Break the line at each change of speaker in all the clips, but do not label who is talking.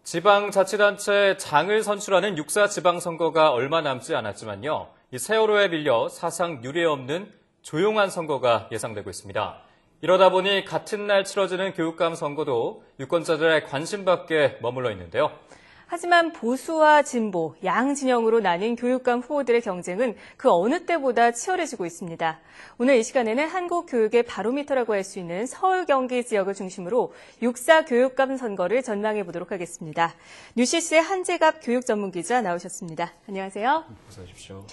지방자치단체 장을 선출하는 6.4 지방선거가 얼마 남지 않았지만요. 이 세월호에 밀려 사상 유례 없는 조용한 선거가 예상되고 있습니다. 이러다 보니 같은 날 치러지는 교육감 선거도 유권자들의 관심 밖에 머물러 있는데요.
하지만 보수와 진보, 양 진영으로 나뉜 교육감 후보들의 경쟁은 그 어느 때보다 치열해지고 있습니다. 오늘 이 시간에는 한국 교육의 바로미터라고 할 수 있는 서울 경기 지역을 중심으로 6.4 교육감 선거를 전망해 보도록 하겠습니다. 뉴시스의 한재갑 교육 전문 기자 나오셨습니다. 안녕하세요.
어서 오십시오.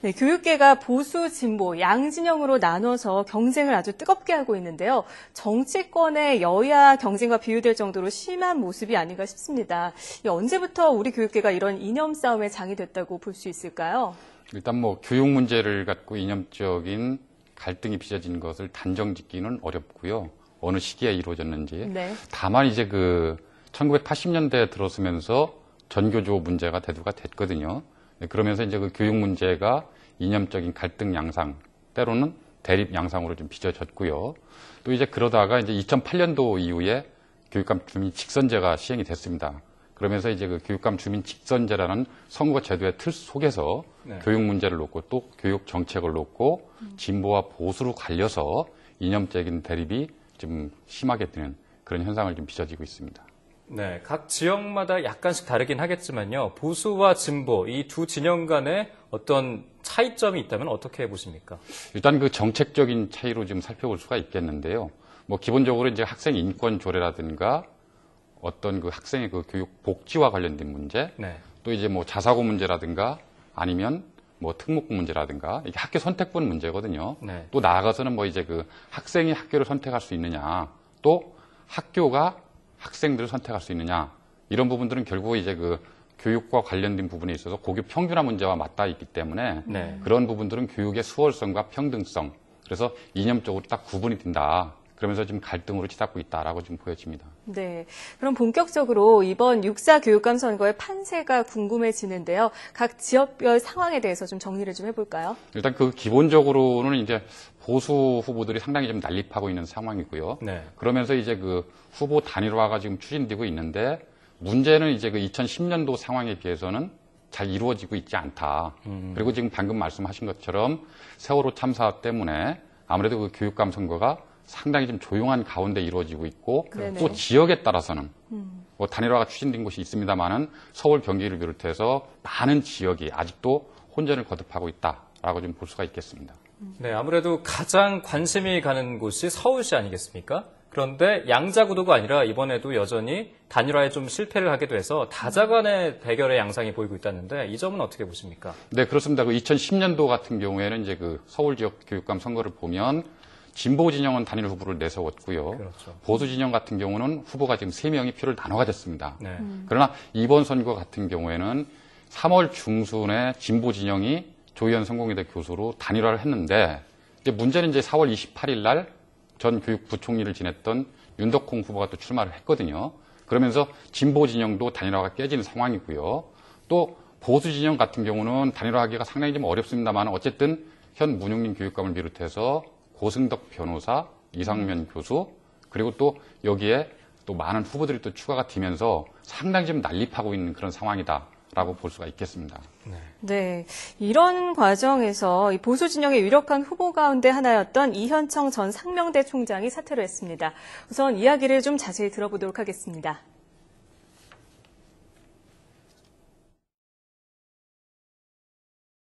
네, 교육계가 보수, 진보, 양 진영으로 나눠서 경쟁을 아주 뜨겁게 하고 있는데요. 정치권의 여야 경쟁과 비유될 정도로 심한 모습이 아닌가 싶습니다. 언제부터 우리 교육계가 이런 이념 싸움의 장이 됐다고 볼 수 있을까요?
일단 교육 문제를 갖고 이념적인 갈등이 빚어진 것을 단정 짓기는 어렵고요. 어느 시기에 이루어졌는지.
네.
다만 이제 1980년대에 들어서면서 전교조 문제가 대두가 됐거든요. 그러면서 이제 교육 문제가 이념적인 갈등 양상, 때로는 대립 양상으로 좀 빚어졌고요. 또 이제 그러다가 이제 2008년도 이후에 교육감 주민 직선제가 시행이 됐습니다. 그러면서 이제 교육감 주민 직선제라는 선거 제도의 틀 속에서 교육 문제를 놓고 또 교육 정책을 놓고 진보와 보수로 갈려서 이념적인 대립이 좀 심하게 되는 그런 현상을 좀 빚어지고 있습니다.
네, 각 지역마다 약간씩 다르긴 하겠지만요. 보수와 진보, 이 두 진영 간에 어떤 차이점이 있다면 어떻게 보십니까?
일단 정책적인 차이로 좀 살펴볼 수가 있겠는데요. 기본적으로 이제 학생 인권 조례라든가 어떤 학생의 교육 복지와 관련된 문제,
네.
또 이제 자사고 문제라든가 아니면 특목고 문제라든가 이게 학교 선택권 문제거든요.
네.
또 나아가서는 이제 학생이 학교를 선택할 수 있느냐, 또 학교가 학생들을 선택할 수 있느냐, 이런 부분들은 결국 이제 교육과 관련된 부분에 있어서 고교 평준화 문제와 맞닿아 있기 때문에
네.
그런 부분들은 교육의 수월성과 평등성, 그래서 이념적으로 딱 구분이 된다. 그러면서 지금 갈등으로 치닫고 있다라고 지금 보여집니다.
네. 그럼 본격적으로 이번 6.4 교육감 선거의 판세가 궁금해지는데요. 각 지역별 상황에 대해서 좀 정리를 좀 해볼까요?
일단 기본적으로는 이제 보수 후보들이 상당히 좀 난립하고 있는 상황이고요.
네.
그러면서 이제 후보 단일화가 지금 추진되고 있는데 문제는 이제 2010년도 상황에 비해서는 잘 이루어지고 있지 않다. 그리고 지금 방금 말씀하신 것처럼 세월호 참사 때문에 아무래도 교육감 선거가 상당히 좀 조용한 가운데 이루어지고 있고
네네.
또 지역에 따라서는 단일화가 추진된 곳이 있습니다만은 서울, 경기를 비롯해서 많은 지역이 아직도 혼전을 거듭하고 있다라고 좀 볼 수가 있겠습니다.
네, 아무래도 가장 관심이 가는 곳이 서울시 아니겠습니까? 그런데 양자구도가 아니라 이번에도 여전히 단일화에 좀 실패를 하게 돼서 다자간의 대결의 양상이 보이고 있다는데 이 점은 어떻게 보십니까?
네, 그렇습니다. 2010년도 같은 경우에는 이제 서울 지역 교육감 선거를 보면 진보 진영은 단일 후보를 내세웠고요.
그렇죠.
보수 진영 같은 경우는 후보가 지금 3명이 표를 나눠 가졌습니다.
네.
그러나 이번 선거 같은 경우에는 3월 중순에 진보 진영이 조희연 성공회대 교수로 단일화를 했는데 이제 문제는 이제 4월 28일 날 전 교육부총리를 지냈던 윤덕홍 후보가 또 출마를 했거든요. 그러면서 진보 진영도 단일화가 깨지는 상황이고요. 또 보수 진영 같은 경우는 단일화하기가 상당히 좀 어렵습니다만 어쨌든 현 문용민 교육감을 비롯해서 고승덕 변호사, 이상면 교수, 그리고 또 여기에 또 많은 후보들이 또 추가가 되면서 상당히 좀 난립하고 있는 그런 상황이다라고 볼 수가 있겠습니다.
네. 이런 과정에서 이 보수 진영의 유력한 후보 가운데 하나였던 이현청 전 상명대 총장이 사퇴를 했습니다. 우선 이야기를 좀 자세히 들어보도록 하겠습니다.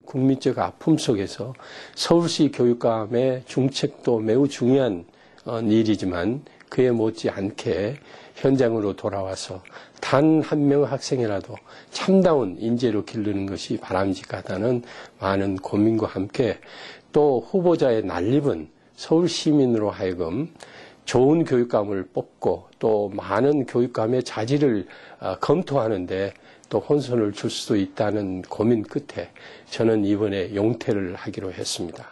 국민적 아픔 속에서 서울시 교육감의 중책도 매우 중요한 일이지만 그에 못지않게 현장으로 돌아와서 단 한 명 학생이라도 참다운 인재로 기르는 것이 바람직하다는 많은 고민과 함께 또 후보자의 난립은 서울 시민으로 하여금 좋은 교육감을 뽑고 또 많은 교육감의 자질을 검토하는데 또 혼선을 줄 수도 있다는 고민 끝에 저는 이번에 용퇴를 하기로 했습니다.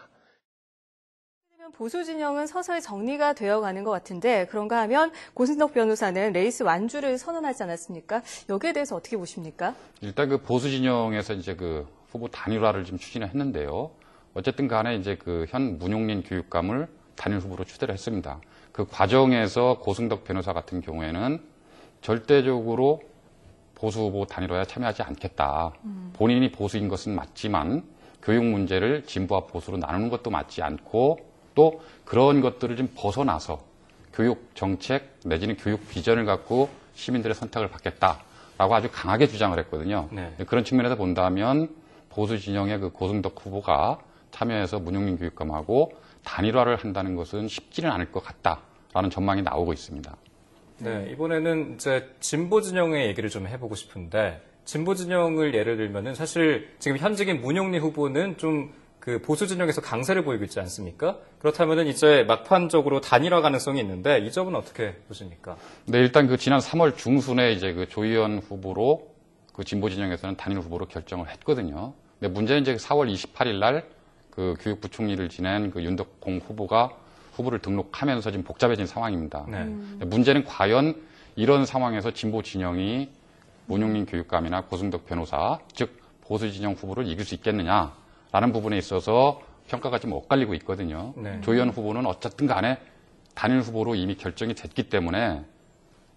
보수 진영은 서서히 정리가 되어가는 것 같은데 그런가 하면 고승덕 변호사는 레이스 완주를 선언하지 않았습니까? 여기에 대해서 어떻게 보십니까?
일단 보수 진영에서 이제 후보 단일화를 좀 추진을 했는데요. 어쨌든 간에 이제 현 문용민 교육감을 단일 후보로 추대를 했습니다. 그 과정에서 고승덕 변호사 같은 경우에는 절대적으로 보수 후보 단일화에 참여하지 않겠다. 본인이 보수인 것은 맞지만 교육 문제를 진보와 보수로 나누는 것도 맞지 않고 또 그런 것들을 좀 벗어나서 교육 정책 내지는 교육 비전을 갖고 시민들의 선택을 받겠다라고 아주 강하게 주장을 했거든요.
네.
그런 측면에서 본다면 보수 진영의 그 고승덕 후보가 참여해서 문용민 교육감하고 단일화를 한다는 것은 쉽지는 않을 것 같다라는 전망이 나오고 있습니다.
네, 이번에는 이제 진보 진영의 얘기를 좀 해보고 싶은데, 진보 진영을 예를 들면은 사실 지금 현직인 문용민 후보는 좀 그 보수 진영에서 강세를 보이고 있지 않습니까? 그렇다면은 이제 막판적으로 단일화 가능성이 있는데 이 점은 어떻게 보십니까?
네, 일단 그 지난 3월 중순에 이제 그 조희연 후보로 그 진보 진영에서는 단일 후보로 결정을 했거든요. 근데 문제는 이제 4월 28일 날 그 교육부총리를 지낸 그 윤덕홍 후보가 후보를 등록하면서 지금 복잡해진 상황입니다.
네.
문제는 과연 이런 상황에서 진보 진영이 문용민 교육감이나 고승덕 변호사, 즉 보수 진영 후보를 이길 수 있겠느냐라는 부분에 있어서 평가가 좀 엇갈리고 있거든요.
네.
조희연 후보는 어쨌든 간에 단일 후보로 이미 결정이 됐기 때문에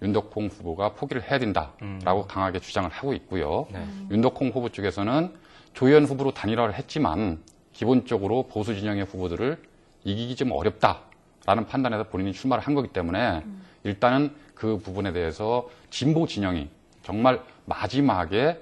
윤덕홍 후보가 포기를 해야 된다라고 강하게 주장을 하고 있고요.
네.
윤덕홍 후보 쪽에서는 조희연 후보로 단일화를 했지만 기본적으로 보수 진영의 후보들을 이기기 좀 어렵다라는 판단에서 본인이 출마를 한 거기 때문에 일단은 그 부분에 대해서 진보 진영이 정말 마지막에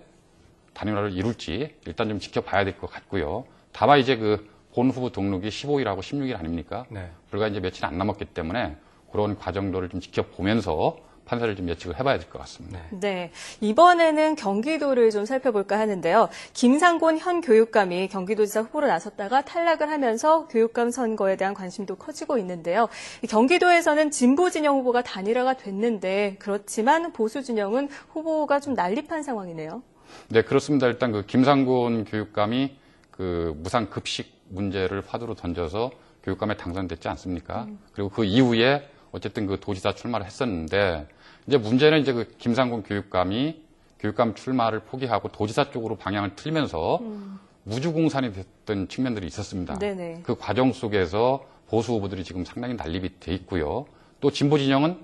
단일화를 이룰지 일단 좀 지켜봐야 될 것 같고요. 다만 이제 그 본 후보 등록이 15일하고 16일 아닙니까?
네.
불과 이제 며칠 안 남았기 때문에 그런 과정들을 좀 지켜보면서 판세를 좀 예측을 해봐야 될 것 같습니다.
네.
네, 이번에는 경기도를 좀 살펴볼까 하는데요. 김상곤 현 교육감이 경기도지사 후보로 나섰다가 탈락을 하면서 교육감 선거에 대한 관심도 커지고 있는데요. 경기도에서는 진보 진영 후보가 단일화가 됐는데 그렇지만 보수 진영은 후보가 좀 난립한 상황이네요.
네, 그렇습니다. 일단 그 김상곤 교육감이 그 무상 급식 문제를 화두로 던져서 교육감에 당선됐지 않습니까? 그리고 그 이후에 어쨌든 그 도지사 출마를 했었는데 이제 문제는 이제 그 김상곤 교육감이 교육감 출마를 포기하고 도지사 쪽으로 방향을 틀면서 무주공산이 됐던 측면들이 있었습니다.
네네.
그 과정 속에서 보수 후보들이 지금 상당히 난립이 돼 있고요. 또 진보 진영은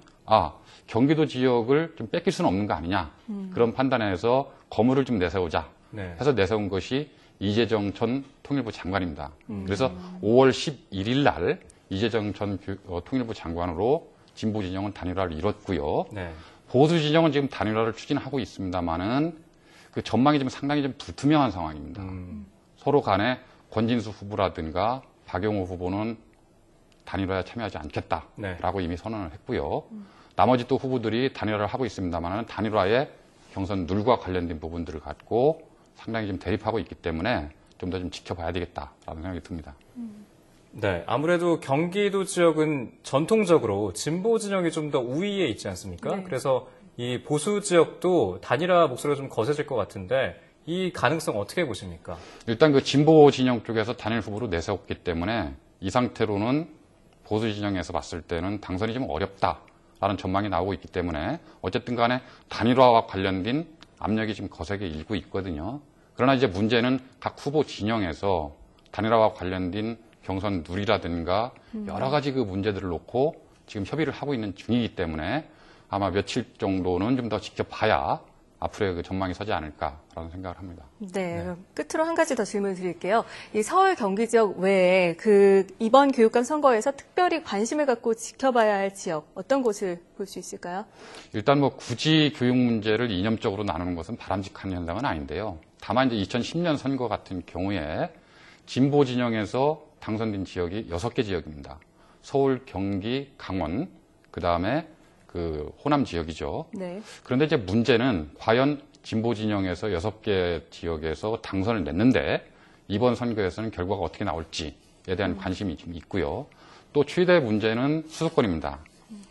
경기도 지역을 좀 뺏길 수는 없는 거 아니냐. 그런 판단에서 거물을 좀 내세우자
네.
해서 내세운 것이 이재정 전 통일부 장관입니다. 그래서 5월 11일 날 이재정 전 통일부 장관으로 진보 진영은 단일화를 이뤘고요.
네.
보수 진영은 지금 단일화를 추진하고 있습니다만은 그 전망이 좀 상당히 좀 불투명한 상황입니다. 서로 간에 권진수 후보라든가 박용호 후보는 단일화에 참여하지 않겠다라고 이미 선언을 했고요. 나머지 또 후보들이 단일화를 하고 있습니다만은 단일화에 경선 룰과 관련된 부분들을 갖고 상당히 좀 대립하고 있기 때문에 좀 더 좀 지켜봐야 되겠다라는 생각이 듭니다.
네, 아무래도 경기도 지역은 전통적으로 진보 진영이 좀 더 우위에 있지 않습니까?
네.
그래서 이 보수 지역도 단일화 목소리가 좀 거세질 것 같은데 이 가능성 어떻게 보십니까?
일단 그 진보 진영 쪽에서 단일 후보로 내세웠기 때문에 이 상태로는 보수 진영에서 봤을 때는 당선이 좀 어렵다라는 전망이 나오고 있기 때문에 어쨌든 간에 단일화와 관련된 압력이 지금 거세게 일고 있거든요. 그러나 이제 문제는 각 후보 진영에서 단일화와 관련된 경선 룰이라든가 여러 가지 그 문제들을 놓고 지금 협의를 하고 있는 중이기 때문에 아마 며칠 정도는 좀 더 지켜봐야 앞으로의 그 전망이 서지 않을까라는 생각을 합니다.
네, 끝으로 한 가지 더 질문을 드릴게요. 이 서울 경기 지역 외에 그 이번 교육감 선거에서 특별히 관심을 갖고 지켜봐야 할 지역 어떤 곳을 볼 수 있을까요?
일단 뭐 굳이 교육 문제를 이념적으로 나누는 것은 바람직한 현상은 아닌데요. 다만 이제 2010년 선거 같은 경우에 진보 진영에서 당선된 지역이 6개 지역입니다. 서울, 경기, 강원, 그다음에 그 호남 지역이죠.
네.
그런데 이제 문제는 과연 진보 진영에서 6개 지역에서 당선을 냈는데 이번 선거에서는 결과가 어떻게 나올지에 대한 관심이 좀 있고요. 또 최대 문제는 수도권입니다.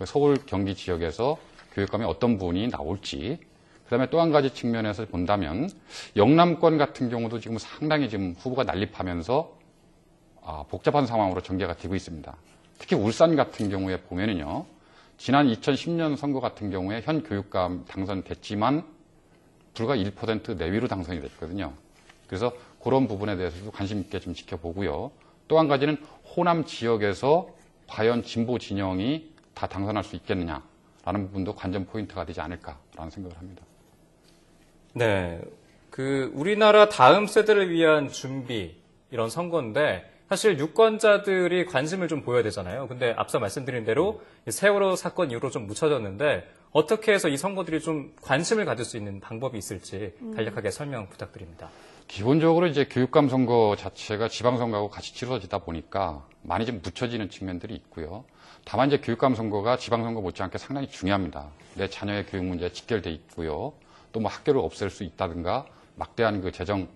서울, 경기 지역에서 교육감이 어떤 분이 나올지. 그다음에 또 한 가지 측면에서 본다면 영남권 같은 경우도 지금 상당히 지금 후보가 난립하면서 복잡한 상황으로 전개가 되고 있습니다. 특히 울산 같은 경우에 보면은요. 지난 2010년 선거 같은 경우에 현 교육감 당선됐지만 불과 1% 내외로 당선이 됐거든요. 그래서 그런 부분에 대해서도 관심 있게 좀 지켜보고요. 또 한 가지는 호남 지역에서 과연 진보 진영이 다 당선할 수 있겠느냐라는 부분도 관전 포인트가 되지 않을까라는 생각을 합니다.
네. 우리나라 다음 세대를 위한 준비, 이런 선거인데, 사실 유권자들이 관심을 좀 보여야 되잖아요. 근데 앞서 말씀드린 대로 세월호 사건 이후로 좀 묻혀졌는데, 어떻게 해서 이 선거들이 좀 관심을 가질 수 있는 방법이 있을지 간략하게 설명 부탁드립니다.
기본적으로 이제 교육감 선거 자체가 지방선거하고 같이 치러지다 보니까 많이 좀 묻혀지는 측면들이 있고요. 다만 이제 교육감 선거가 지방선거 못지않게 상당히 중요합니다. 내 자녀의 교육 문제에 직결돼 있고요. 또 뭐 학교를 없앨 수 있다든가 막대한 그 재정,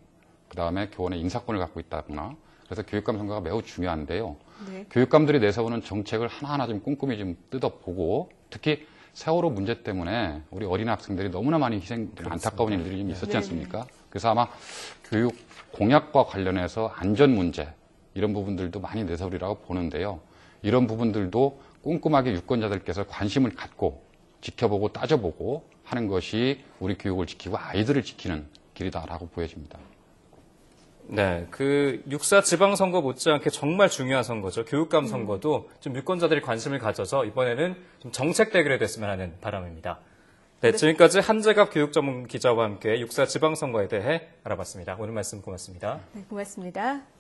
그다음에 교원의 인사권을 갖고 있다거나, 그래서 교육감 선거가 매우 중요한데요.
네.
교육감들이 내세우는 정책을 하나하나 좀 꼼꼼히 좀 뜯어보고, 특히 세월호 문제 때문에 우리 어린 학생들이 너무나 많이 안타까운 일들이 좀 있었지 않습니까? 그래서 아마 교육 공약과 관련해서 안전 문제, 이런 부분들도 많이 내세우리라고 보는데요. 이런 부분들도 꼼꼼하게 유권자들께서 관심을 갖고 지켜보고 따져보고 하는 것이 우리 교육을 지키고 아이들을 지키는 길이다라고 보여집니다.
네, 6.4 지방선거 못지않게 정말 중요한 선거죠. 교육감 선거도 좀 유권자들이 관심을 가져서 이번에는 좀 정책 대결이 됐으면 하는 바람입니다. 네, 지금까지 한재갑 교육전문 기자와 함께 6.4 지방선거에 대해 알아봤습니다. 오늘 말씀 고맙습니다.
네, 고맙습니다.